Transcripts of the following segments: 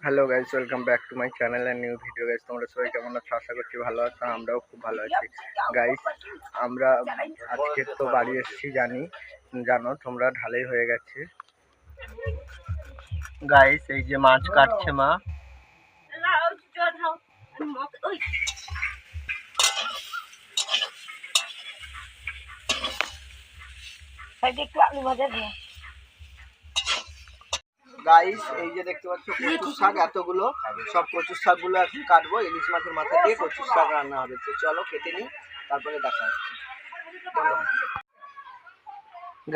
Hello guys, welcome back to my channel and new video. Guys, তোমরা সবাই কেমন আছো? আশা করছি ভালো আছো। আমরাও খুব ভালো আছি। গাইস, আমরা আজকে তো বাড়ি এসেছি, জানো তোমরা, ঢালাই হয়ে গেছে। গাইস, এই যে মাছ কাটছে মা। গাইস, এই যে দেখতে পাচ্ছ কচুর শাক, এতগুলো সব কচুর শাকগুলো এখন কাটবো। ইলিশ মাছের মাথা দিয়ে কচুর শাক রান্না হবে। তো চলো কেটে নিই, তারপরে দেখা হচ্ছে।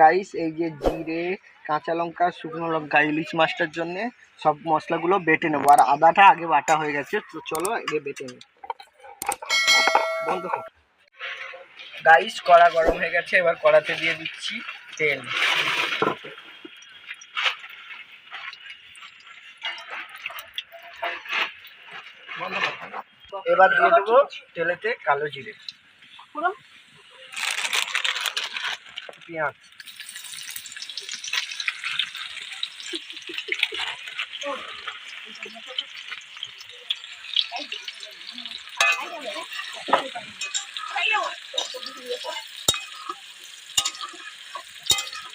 গাইস, এই যে জিরে, কাঁচা লঙ্কা, শুকনো লঙ্কা ইলিশ মাছটার জন্য সব মশলাগুলো বেটে নেবো। আর আদাটা আগে বাটা হয়ে গেছে, তো চলো আগে বেটে নিই। বন্ধ কর। গাইস, কড়া গরম হয়ে গেছে, এবার কড়াতে দিয়ে দিচ্ছি তেল। এবার দিয়ে দেবো তেলেতে কালো জিরে, পেঁয়াজ,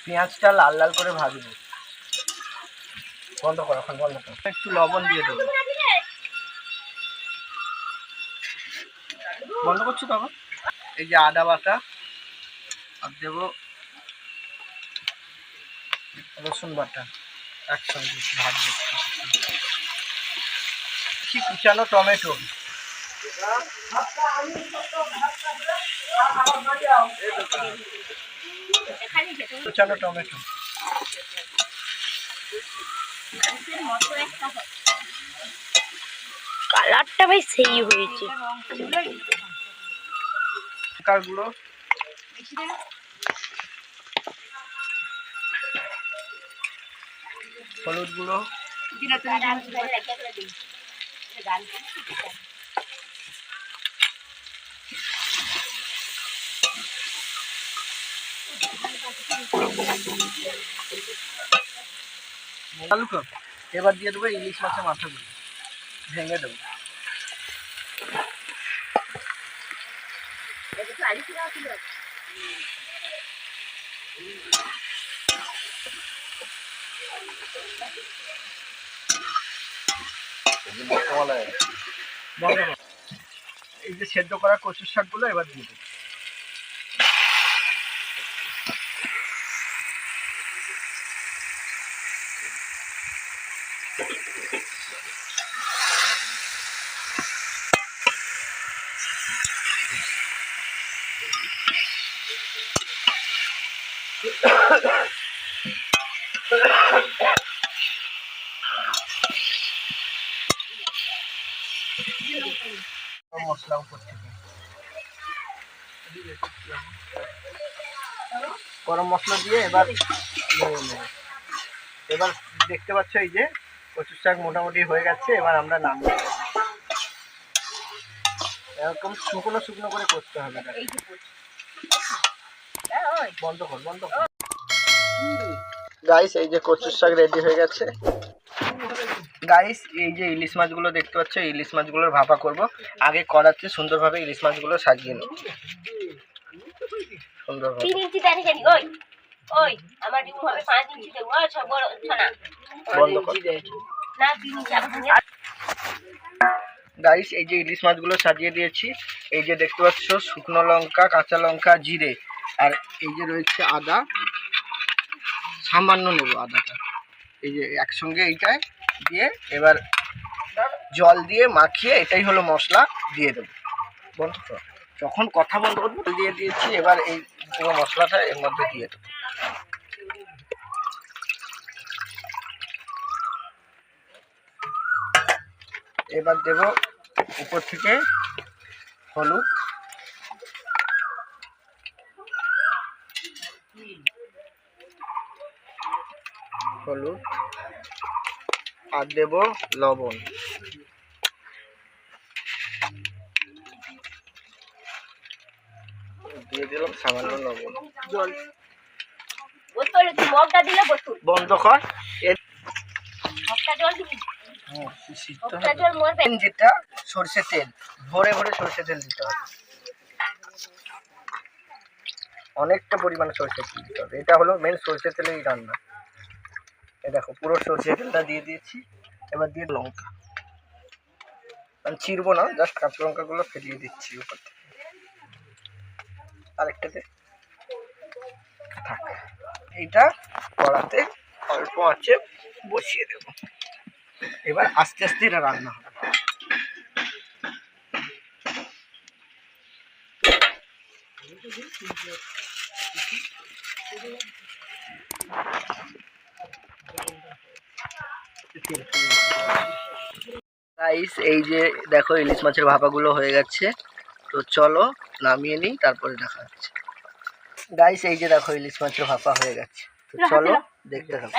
পেঁয়াজটা লাল লাল করে ভাজবো। বন্ধ করো, এখন বন্ধ করো। একটু লবণ দিয়ে দেবো। বন্ধ করছি তখন। এই যে আদা বাটা, আর দেবো রসুন বাটা, একসঙ্গে ভাজবো। কুচানো টমেটো, কুচানো টমেটো, কালারটা ভাই সেই হয়েছে। লঙ্কার গুঁড়ো, হলুদ গুঁড়ো, এবার দিয়ে দেবো ইলিশ মাছের মাথাগুলো, ভেঙে দেবো। এই যে সেদ্ধ করা কচুর শাকগুলো এবার দিয়ে দেবো। মশলা উপর থেকে গরম মশলা দিয়ে এবার এবার দেখতে পাচ্ছ এই যে কচুর শাক মোটামুটি হয়ে গেছে। এবার আমরা নামিয়ে এরকম শুকনো শুকনো করে করতে হবে। বন্ধ কর, বন্ধ কর। গাইস, এই যে কচুর শাক রেডি হয়ে গেছে। গাইস, এই যে ইলিশ মাছগুলো দেখতে পাচ্ছ, ইলিশ মাছগুলোর ভাপা করব। আগে কড়াতে সুন্দরভাবে ইলিশ মাছগুলো সাজিয়ে নেব। সুন্দরভাবে গাইস, এই যে ইলিশ মাছগুলো সাজিয়ে দিয়েছি। এই যে দেখতে পাচ্ছ শুকনো লঙ্কা, কাঁচা লঙ্কা, জিরে, আর এই যে রয়েছে আদা। সামান্য নেব আদাটা। এই যে একসঙ্গে এইটাই দিয়ে এবার জল দিয়ে মাখিয়ে, এটাই হলো মশলা, দিয়ে দেবো। বন্ধ করো। যখন কথা বন্ধ করবো দিয়ে দিয়েছি। এবার এই পুরো মশলাটা এর মধ্যে দিয়ে দেবো। এবার দেব উপর থেকে হলুদ, আর দেব লবণ। দিয়ে দিলাম সামান্য লবণ। জল বন্ধ কর। সিদ্ধ হবে। যেটা সরষে তেল, ভরে ভরে সরষে তেল দিতে হবে, অনেকটা পরিমাণে সরষে তেল দিতে হবে। এটা হলো মেন সরষে তেলেই রান্না। এই দেখো পুরো সরষে তেলটা দিয়ে দিয়েছি। এবার দিয়ে লঙ্কা, আমি চিরবো না, জাস্ট কাঁচা লঙ্কাগুলো ফেলিয়ে দিচ্ছি উপর থেকে। আরেকটাতে থাক। এইটা কড়াতে অল্প আঁচে বসিয়ে দেব। এবার আস্তে আস্তে এটা রান্না হবে। গাইস এই যে দেখো ইলিশ মাছের ভাপাগুলো হয়ে গেছে, তো চলো নামিয়ে নিই, তারপরে দেখা যাচ্ছে। গাইস এই যে দেখো ইলিশ মাছের ভাপা হয়ে গেছে, তো চলো দেখতে থাকো।